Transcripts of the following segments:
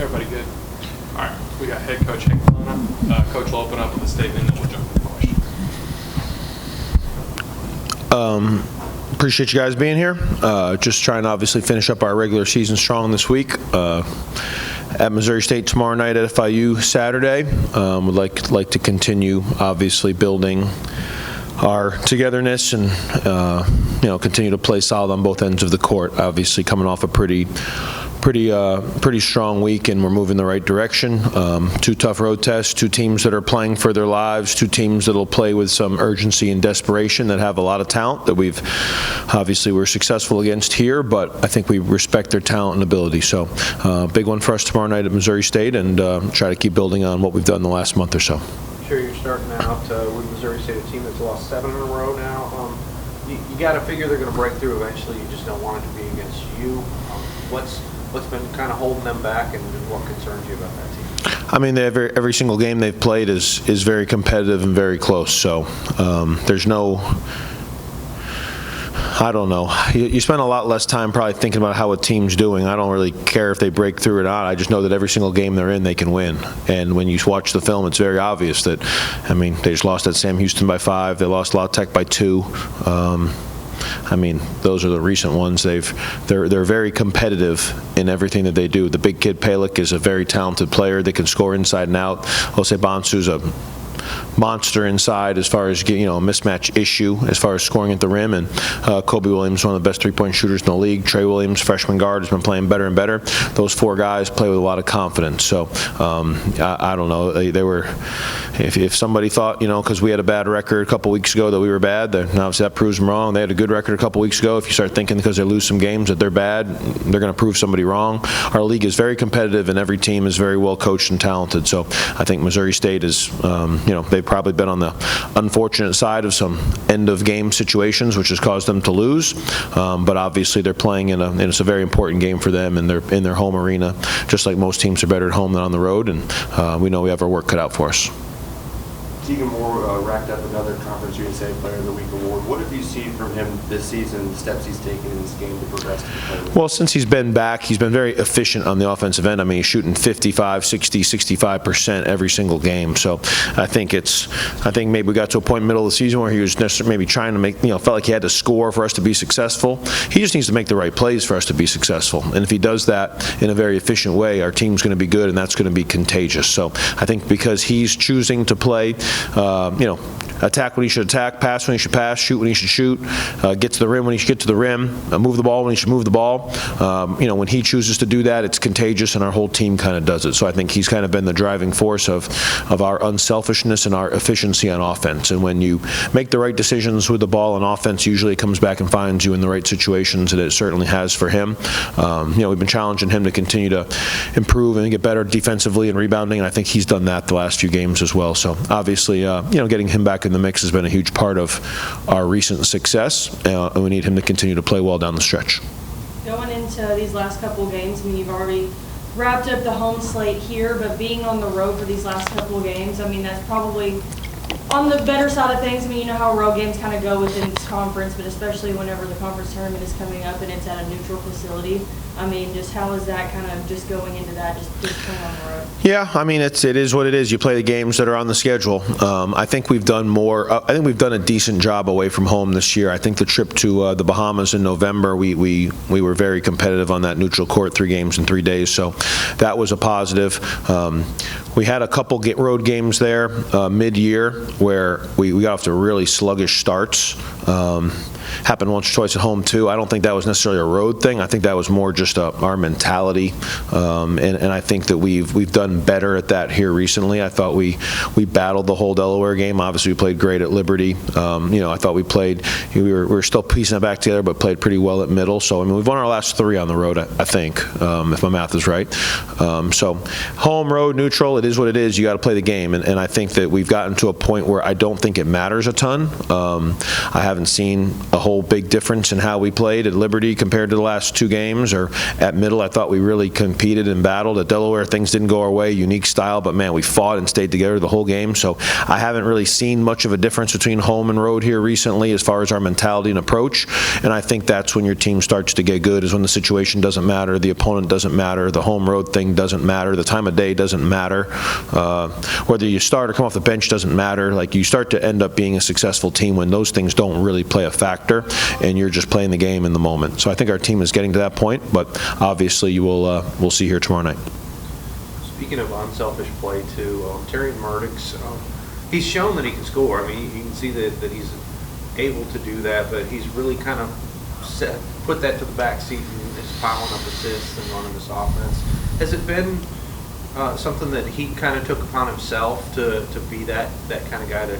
Everybody good? All right, we got head coach Plona. Coach will open up with a statement, and we'll jump into questions. Appreciate you guys being here. Just trying to obviously finish up our regular season strong this week. At Missouri State tomorrow night at FIU Saturday. Would like to continue obviously building our togetherness and continue to play solid on both ends of the court. Obviously coming off a pretty strong week, and we're moving the right direction. Two tough road tests, two teams that are playing for their lives, two teams that'll play with some urgency and desperation, that have a lot of talent that we're successful against here, but I think we respect their talent and ability. So big one for us tomorrow night at Missouri State, and try to keep building on what we've done the last month or so. Sure, you're starting out with Missouri State, a team that's lost 7 in a row now. You got to figure they're going to break through eventually. You just don't want it to be against you. What's been kind of holding them back, and what concerns you about that team? I mean, every single game they've played is very competitive and very close. So there's no, I don't know. You spend a lot less time probably thinking about how a team's doing. I don't really care if they break through or not. I just know that every single game they're in, they can win. And when you watch the film, it's very obvious that, I mean, they just lost at Sam Houston by 5. They lost La Tech by 2. I mean, those are the recent ones. They're very competitive in everything that they do. The big kid Palick is a very talented player that can score inside and out. Jose Bonsu's a monster inside as far as a mismatch issue as far as scoring at the rim, and Kobe Williams, one of the best three-point shooters in the league. Trey Williams, freshman guard, has been playing better and better. Those 4 guys play with a lot of confidence. So I don't know. They were, if somebody thought, because we had a bad record a couple weeks ago that we were bad, then obviously that proves them wrong. They had a good record a couple weeks ago. If you start thinking because they lose some games that they're bad, they're going to prove somebody wrong. Our league is very competitive, and every team is very well coached and talented. So I think Missouri State is, they've probably been on the unfortunate side of some end-of-game situations, which has caused them to lose. But obviously they're playing and it's a very important game for them, and they're in their home arena. Just like most teams are better at home than on the road, and we know we have our work cut out for us. Keegan Moore racked up another Conference USA Player of the Week award. What have you seen from him this season, the steps he's taken in this game to progress to the Player of the Week? Well, since he's been back, he's been very efficient on the offensive end. I mean, he's shooting 55, 60, 65% every single game. So I think maybe we got to a point in the middle of the season where he was necessarily maybe trying to make, felt like he had to score for us to be successful. He just needs to make the right plays for us to be successful. And if he does that in a very efficient way, our team's going to be good, and that's going to be contagious. So I think because he's choosing to play, attack when he should attack, pass when he should pass, shoot when he should shoot, get to the rim when he should get to the rim, move the ball when he should move the ball. When he chooses to do that, it's contagious, and our whole team kind of does it. So I think he's kind of been the driving force of our unselfishness and our efficiency on offense. And when you make the right decisions with the ball on offense, usually it comes back and finds you in the right situations, and it certainly has for him. We've been challenging him to continue to improve and get better defensively and rebounding, and I think he's done that the last few games as well. So obviously, getting him back in the mix has been a huge part of our recent success, and we need him to continue to play well down the stretch. Going into these last couple of games, I mean, you've already wrapped up the home slate here, but being on the road for these last couple of games, I mean, that's probably on the better side of things. I mean, you know how road games kind of go within this conference, but especially whenever the conference tournament is coming up and it's at a neutral facility. I mean, just how is that kind of just going into that, just playing on the road? Yeah, I mean, it is what it is. You play the games that are on the schedule. I think we've done more. I think we've done a decent job away from home this year. I think the trip to the Bahamas in November, we were very competitive on that neutral court, 3 games in 3 days. So that was a positive. We had a couple road games there mid-year where we got off to really sluggish starts. Happened once or twice at home too. I don't think that was necessarily a road thing. I think that was more just our mentality, and I think that we've done better at that here recently. I thought we battled the whole Delaware game. Obviously, we played great at Liberty. I thought we were still piecing it back together, but played pretty well at Middle. So I mean, we've won our last 3 on the road, I think, if my math is right. So home, road, neutral, it is what it is. You got to play the game, and I think that we've gotten to a point where I don't think it matters a ton. I haven't seen a whole big difference in how we played at Liberty compared to the last 2 games, or at Middle. I thought we really competed and battled. At Delaware, things didn't go our way, unique style, but man, we fought and stayed together the whole game. So I haven't really seen much of a difference between home and road here recently as far as our mentality and approach, and I think that's when your team starts to get good, is when the situation doesn't matter, the opponent doesn't matter, the home road thing doesn't matter, the time of day doesn't matter, whether you start or come off the bench doesn't matter. Like, you start to end up being a successful team when those things don't really play a factor and you're just playing the game in the moment. So I think our team is getting to that point, but obviously we'll see here tomorrow night. Speaking of unselfish play too, Terry Murdoch's, he's shown that he can score. I mean, you can see that he's able to do that, but he's really kind of put that to the back seat and is piling up assists and running this offense. Has it been something that he kind of took upon himself to be that kind of guy to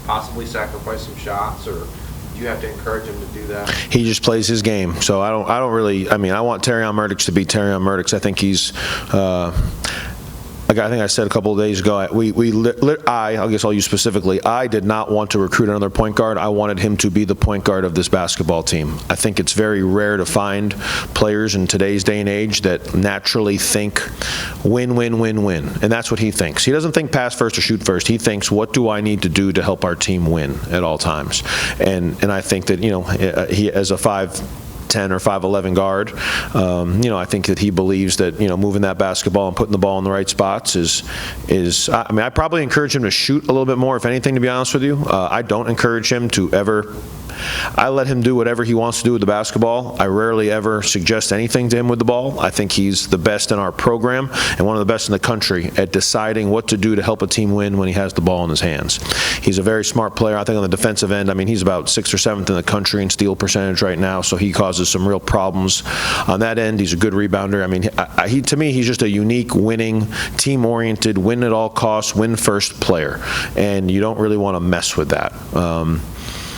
possibly sacrifice some shots, or do you have to encourage him to do that? He just plays his game. So I don't really, I mean, I want Terrion Murdoch to be Terrion Murdoch. I think he's, like I think I said a couple of days ago, I guess I'll use specifically, I did not want to recruit another point guard. I wanted him to be the point guard of this basketball team. I think it's very rare to find players in today's day and age that naturally think win, win, win, win. And that's what he thinks. He doesn't think pass first or shoot first. He thinks, what do I need to do to help our team win at all times? And I think that, you know, he, as a 5'10" or 5'11" guard, you know, I think that he believes that, you know, moving that basketball and putting the ball in the right spots is I mean, I probably encourage him to shoot a little bit more, if anything, to be honest with you. I don't encourage him to ever, I let him do whatever he wants to do with the basketball. I rarely ever suggest anything to him with the ball. I think he's the best in our program and one of the best in the country at deciding what to do to help a team win when he has the ball in his hands. He's a very smart player. I think on the defensive end, I mean, he's about 6th or 7th in the country in steal percentage right now, so he causes some real problems on that end. He's a good rebounder. I mean, to me, he's just a unique, winning, team-oriented, win at all costs, win first player, and you don't really want to mess with that.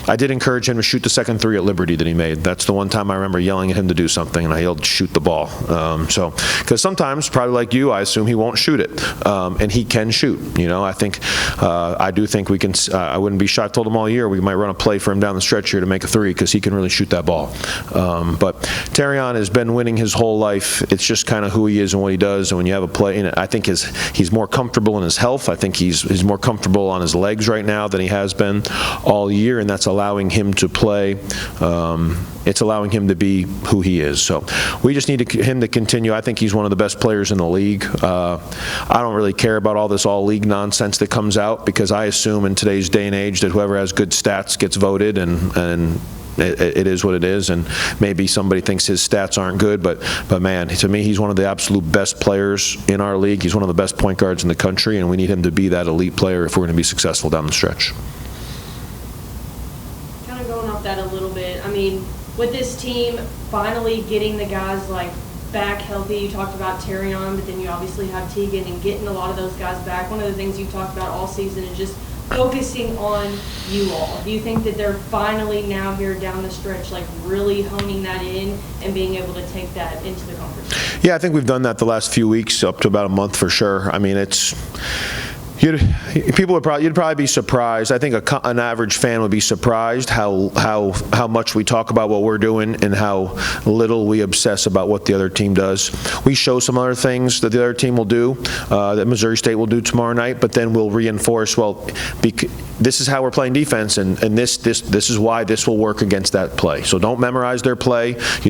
I did encourage him to shoot the second 3 at Liberty that he made. That's the one time I remember yelling at him to do something, and I yelled, shoot the ball. Because sometimes, probably like you, I assume he won't shoot it, and he can shoot. You know, I do think we can, I wouldn't be shocked, told him all year, we might run a play for him down the stretch here to make a 3, because he can really shoot that ball. But Terrion has been winning his whole life. It's just kind of who he is and what he does, and when you have a play in it, I think he's more comfortable in his health. I think he's more comfortable on his legs right now than he has been all year, and that's allowing him to play. It's allowing him to be who he is. So we just need him to continue. I think he's one of the best players in the league. I don't really care about all this all-league nonsense that comes out, because I assume in today's day and age that whoever has good stats gets voted, and it is what it is, and maybe somebody thinks his stats aren't good, but man, to me, he's one of the absolute best players in our league. He's one of the best point guards in the country, and we need him to be that elite player if we're going to be successful down the stretch. Going off that a little bit, I mean, with this team finally getting the guys like back healthy, you talked about Terrion, but then you obviously have Tegan, and getting a lot of those guys back. One of the things you've talked about all season is just focusing on you all. Do you think that they're finally now here down the stretch, like really honing that in and being able to take that into the conference? Yeah, I think we've done that the last few weeks, up to about a month for sure. I mean, you'd probably be surprised. I think an average fan would be surprised how much we talk about what we're doing and how little we obsess about what the other team does. We show some other things that the other team will do, that Missouri State will do tomorrow night, but then we'll reinforce, well, this is how we're playing defense, and this is why this will work against that play. So don't memorize their play. We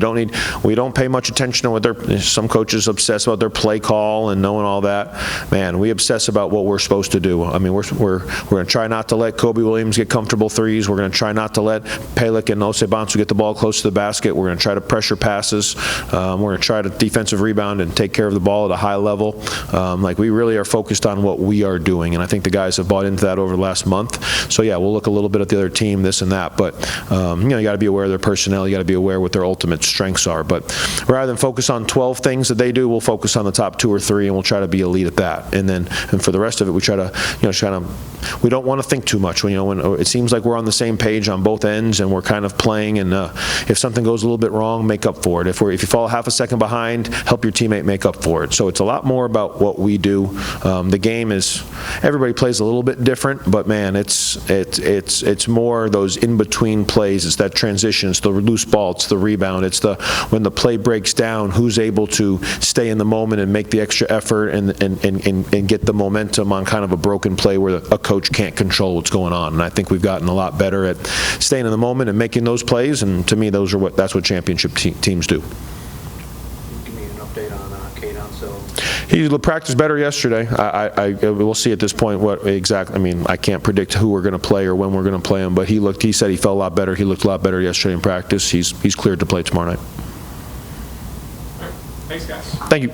don't pay much attention to what some coaches obsess about their play call and knowing all that. Man, we obsess about what we're supposed to do. I mean, we're going to try not to let Kobe Williams get comfortable threes. We're going to try not to let Pelek and Osebansu get the ball close to the basket. We're going to try to pressure passes. We're going to try to defensive rebound and take care of the ball at a high level. Like, we really are focused on what we are doing, and I think the guys have bought into that over the last month. So yeah, we'll look a little bit at the other team, this and that, but you got to be aware of their personnel. You got to be aware what their ultimate strengths are. But rather than focus on 12 things that they do, we'll focus on the top 2 or 3, and we'll try to be elite at that. And for the rest of it, we try to just kind of we don't want to think too much. When it seems like we're on the same page on both ends and we're kind of playing, and if something goes a little bit wrong, make up for it. If you fall half a second behind, help your teammate make up for it. So it's a lot more about what we do. The game is, everybody plays a little bit different, but man, it's more those in-between plays. It's that transition. It's the loose ball. It's the rebound. It's when the play breaks down, who's able to stay in the moment and make the extra effort and get the momentum on kind of a broken play where a coach can't control what's going on. And I think we've gotten a lot better at staying in the moment and making those plays. And to me, that's what championship teams do. Give me an update on Kaden. So He practiced better yesterday. We'll see at this point what exactly. I mean, I can't predict who we're going to play or when we're going to play him, but he said he felt a lot better. He looked a lot better yesterday in practice. He's cleared to play tomorrow night. Thanks, guys. Thank you.